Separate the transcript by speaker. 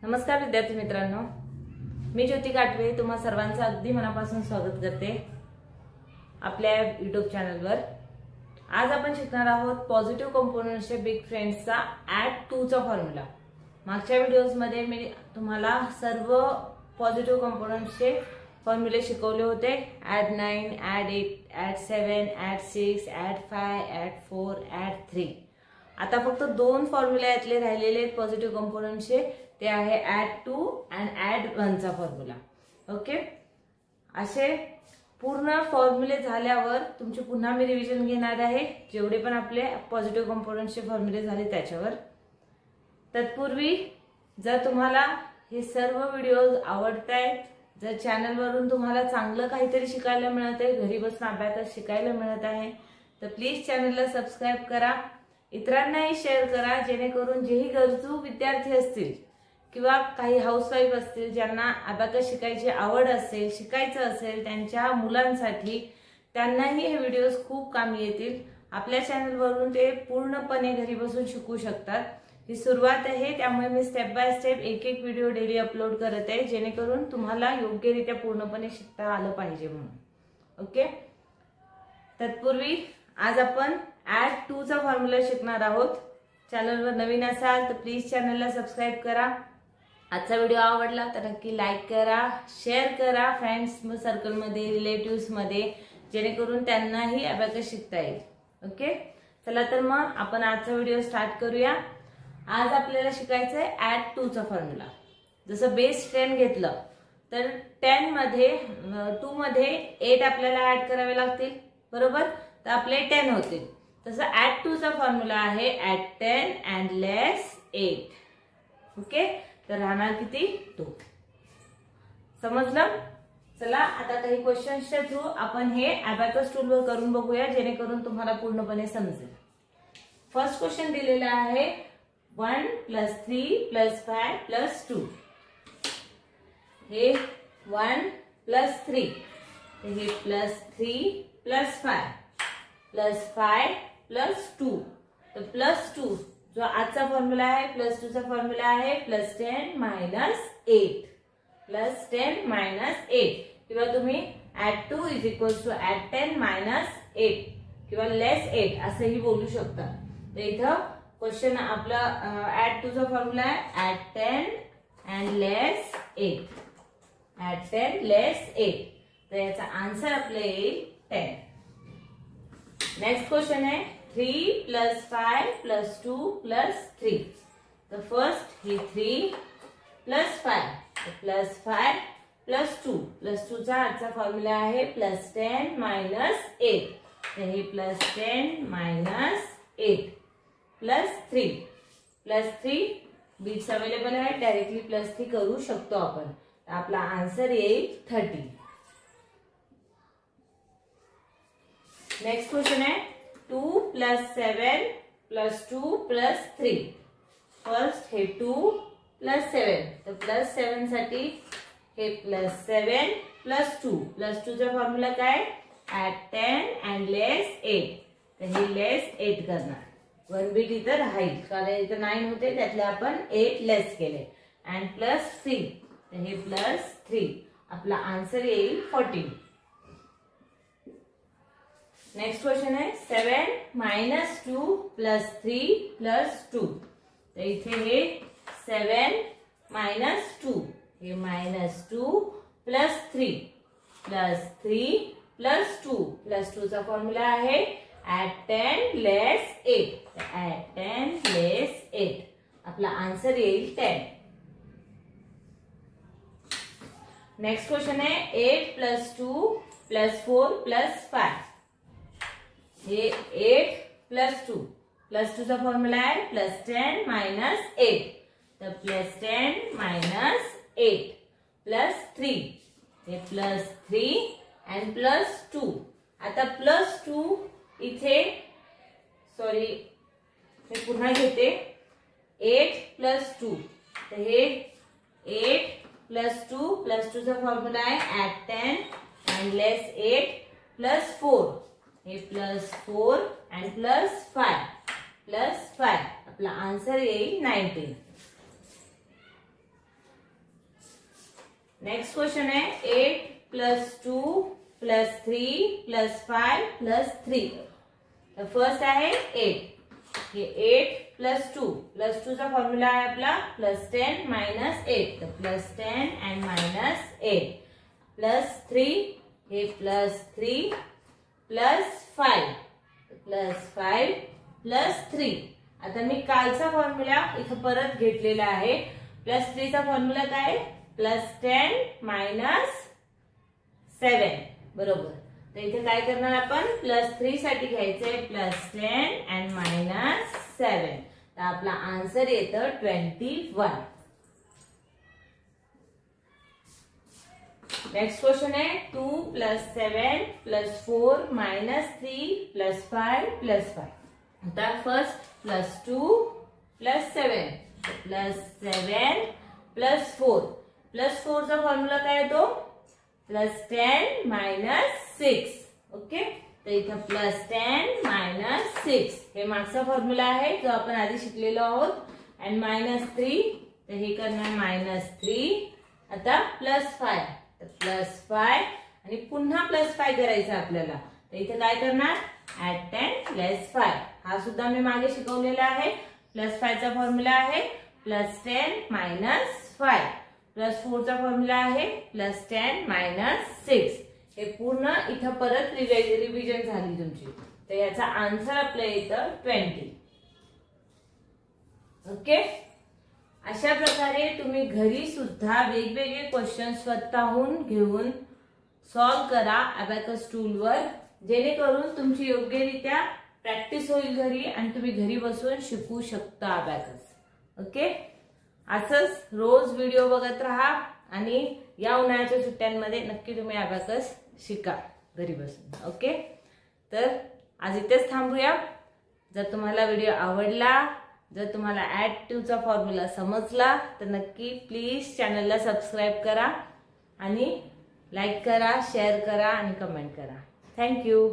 Speaker 1: नमस्कार विद्यार्थी मित्रांनो, मी ज्योती काटवे तुम्हा सर्वांचं अगदी मनापासून स्वागत करते आपल्या YouTube चॅनलवर। आज आपण शिकणार आहोत पॉझिटिव्ह कंपोनेंट्सचे बिग फ्रेंड्सचा ऍड 2 चा फॉर्म्युला। मागच्या व्हिडिओज मध्ये मी तुम्हाला सर्व पॉझिटिव्ह कंपोनेंट्सचे फॉर्म्युले शिकवले होते। Add 9, add 8, add 7, add 6, add 5, add 4, add 3। आता फक्त 2 फॉर्म्युले यातले राहिलेले पॉझिटिव्ह कंपोनेंट्सचे, ते आहे ऍड 2 आणि ऍड 1 चा फॉर्म्युला। ओके, असे पूर्ण फॉर्म्युले झाल्यावर तुमची पुन्हा मी रिव्हिजन घेणार आहे, जेवढे पण आपले पॉझिटिव्ह कंपोनेंट्सचे फॉर्म्युले झाले त्याच्यावर। तत्पूर्वी जर तुम्हाला हे सर्व व्हिडिओज आवडतायत, जर चॅनल वरून तुम्हाला चांगलं काहीतरी शिकायला मिळत आहे, घरी बसून अभ्यास शिकायला मिळत आहे, तर प्लीज चॅनलला सबस्क्राइब करा, इतरांनाही शेअर करा, जेणेकरून जेही गरजू विद्यार्थी असतील किंवा काही हाऊसवाईफ असतील ज्यांना अबॅकस शिकायची आवड असेल, शिकायचं असेल, त्यांच्या मुलांसाठी त्यांनाही हे व्हिडिओज खूप कामी येतील। आपल्या चॅनलवरून ते पूर्णपणे घरी बसून शिकू शकतात। ही सुरुवात आहे, त्यामुळे मी स्टेप बाय स्टेप एक व्हिडिओ डेली अपलोड करत आहे, जेणेकरून तुम्हाला योग्यरित्या पूर्णपणे शिकता आलं पाहिजे म्हणून। ओके, तत्पूर्वी आज आपण ऍड 2 चा फॉर्म्युला शिकणार आहोत। चॅनलवर नवीन असाल तर प्लीज चॅनलला सबस्क्राइब करा। आजचा व्हिडिओ आवडला तर नक्की लाईक करा, शेअर करा फ्रेंड्स सर्कल मध्ये, रिलेटिव्स मध्ये, जेणेकरून त्यांनाही अबॅकस शिकता येईल। ओके, चला तर मग आपण आजचा व्हिडिओ स्टार्ट करूया। आज आपल्याला शिकायचं आहे ऍड 2 चा फॉर्म्युला। जसं बेस 10 घेतलं तर 10 मध्ये 2 मध्ये 8 आपल्याला ऍड करावे लागतील, बरोबर, तर आपले 10 होतील। तसं ऍड 2 चा फॉर्म्युला आहे ऍड 10 अँड लेस 8। ओके, तर राहणार किती? 2। समजलं? चला आता काही क्वेश्चन्सच्या थ्रू आपण हे अबॅकस टूलवर करून बघूया, जेणेकरून तुम्हाला पूर्णपणे समजेल। फर्स्ट क्वेश्चन दिलेला आहे 1 + 3 + 5 + 2। हे 1 + 3, हे +3 + 5 +5 + 2, तर +2 जो आजचा फॉर्म्युला आहे, +2 चा फॉर्म्युला आहे +10 - 8, +10 - 8, किंवा तुम्ही ऍड 2 = ऍड 10 - 8 किंवा लेस 8 असंही बोलू शकता। तर इथं क्वेश्चन आपला ऍड 2 चा फॉर्म्युला आहे ऍड 10 अँड लेस 8, ऍड 10 लेस 8, तर याचा आन्सर आपला येईल 10। नेक्स्ट क्वेश्चन है 3 + 5 + 2 + 3। तो फर्स्ट ही 3 + 5, +5 + 2 +2 चा आजचा फॉर्म्युला आहे +10 - 8, तर हे +10 - 8 +3 बीट्स अवेलेबल आहे, डायरेक्टली +3 करू शकतो आपण, तर आपला आन्सर येईल 30। नेक्स्ट क्वेश्चन है 2 + 7 + 2 + 3। फर्स्ट हे 2 + 7, तर +7 साठी हे +7 + 2, +2 चा फॉर्म्युला काय? ऍड 10 अँड लेस 8, तर हे लेस 8 करणार। 1 बीट इथं राहील, कारण इथं 9 होते, त्यातले आपण 8 लेस केले, अँड +3, तर हे +3, आपला आन्सर येईल 14। नेक्स्ट क्वेश्चन है 7 - 2 + 3 + 2, तर इथे हे 7 - 2, हे -2 + 3 + 3 + 2, +2 चा फॉर्म्युला आहे ऍड 10 लेस 8, ऍड 10 लेस 8, आपला आन्सर येईल 10। नेक्स्ट क्वेश्चन है 8 + 2 + 4 + 5। हे 8 + 2, +2 चा फॉर्म्युला आहे +10 - 8, तर +10 - 8 +3, हे +3 अँड +2। आता +2 इथे, सॉरी मी पुन्हा घेते, 8 + 2, तर हे 8 + 2, +2 चा फॉर्म्युला आहे ऍड 10 अँड लेस 8 +4, हे +4 अँड +5, आपला आन्सर येईल 19। नेक्स्ट क्वेश्चन है 8 प्लस 2 प्लस 3 प्लस 5 प्लस 3. तर फर्स्ट आहे 8. हे 8 प्लस 2 चा फॉर्म्युला आहे आपला प्लस 10 मायनस 8. तर प्लस 10 अँड मायनस 8 प्लस 3 हे प्लस 3 प्लस 5 प्लस 5 प्लस 3. आता मी कालचा फॉर्म्युला इथं परत घेतलेला आहे. प्लस 3 चा फॉर्म्युला काय प्लस 10 मायनस 7 बरोबर. तर इथे काय करणार आपण प्लस 3 साठी घ्यायचंय प्लस 10 अँड मायनस 7. तर आपला आन्सर येतं 21. नेक्स्ट क्वेश्चन है 2 plus 7 plus 4 minus 3 plus 5 plus 5. आता first plus 2 plus 7 plus 7 plus 4. Plus 4 चा फॉर्म्युला काय येतो प्लस 10 मायनस 6. ओके. तर इथं प्लस 10 मायनस 6 हे मागचा फॉर्म्युला आहे जो आपण आधी शिकलेलो आहोत. अँड मायनस 3 तर हे करणार मायनस 3. आता प्लस 5 तर प्लस 5 आणि पुन्हा प्लस 5 करायचं आपल्याला. तर इथे काय करणार ऍट 10 प्लस 5. हा सुद्धा मी मागे शिकवलेला आहे. प्लस 5 चा फॉर्म्युला आहे प्लस 10 मायनस 5. प्लस 4 चा फॉर्म्युला आहे प्लस 10 मायनस 6. हे पूर्ण इथं परत रिव्हिजन झाली तुमची. तर याचा आन्सर आपल्या येतं 20. ओके. अशा प्रकारे तुम्ही घरी सुद्धा वेगवेगळे क्वेश्चन स्वतःहून घेऊन सॉल्व करा अबॅकस टूलवर, जेणेकरून तुमची योग्यरित्या प्रॅक्टिस होईल घरी आणि तुम्ही घरी बसून शिकू शकता अबॅकस. ओके. असंच रोज व्हिडिओ बघत राहा आणि या उन्हाळ्याच्या सुट्ट्यांमध्ये नक्की तुम्ही अबॅकस शिका घरी बसून. ओके. तर आज इथेच थांबूया. जर तुम्हाला व्हिडिओ आवडला, जर तुम्हाला ऍड 2 चा फॉर्म्युला समजला तर नक्की प्लीज चॅनलला सबस्क्राईब करा आणि लाईक करा, शेअर करा आणि कमेंट करा. थँक्यू.